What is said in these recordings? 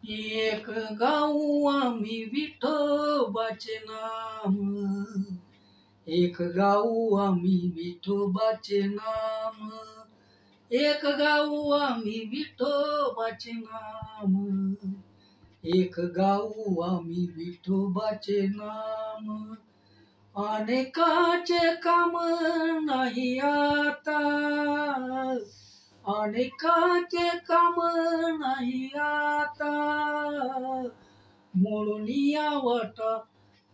एक गाऊ आम्ही विठोबाचे नाम, एक गाऊ आम्ही विठोबाचे नाम, एक गाऊ आम्ही विठोबाचे नाम, एक गाऊ आम्ही विठोबाचे नाम. अनेकाचे काम नाही आता, अनेकाचे काम नाही आता, म्हणून या वाटा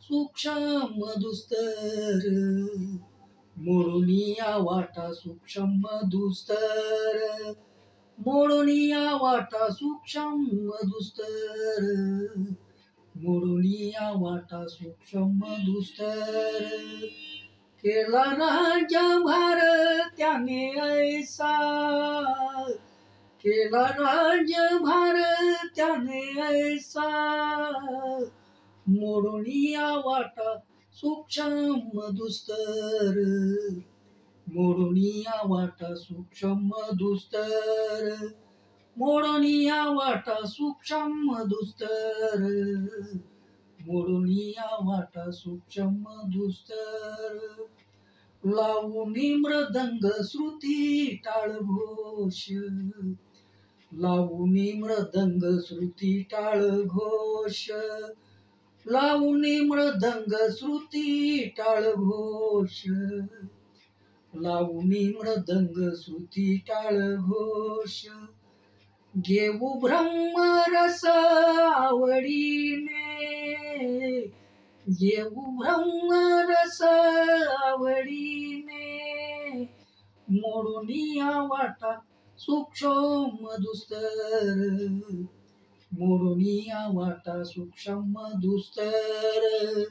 सूक्ष्म दुस्तर, म्हणून या वाटा सूक्ष्म दुस्तर, म्हणून या वाटा सूक्ष्म दुस्तर, म्हणून या वाटा सूक्ष्म दुस्तर. केला राज्यभार त्याने ऐसा, केला राज्यभार त्याने ऐसा, मोडून या वाटा सूक्ष्म दुस्तर, मोडून या वाटा सूक्ष्म दुस्तर, मोडून या वाटा सूक्ष्म दुस्तर, मोडून या वाटा सूक्ष्म दुस्तर. लावूनी मृदंग श्रुती टाळ घोष, लावूनी मृदंग श्रुती टाळ घोष, लावूनी मृदंग श्रुती टाळ घोष, लावूनी मृदंग श्रुती टाळ घोष. घेऊ ब्रह्मरस आवडीने, घेऊ ब्रह्मरस आवडीने, मोडून या वाटा सूक्ष्म दुस्तर, मोडून या वाटा सूक्ष्म दुस्तर,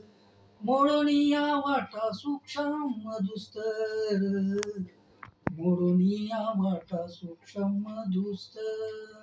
मोडून या वाटा सूक्ष्म दुस्तर, मोडून या वाटा सूक्ष्म दुस्तर.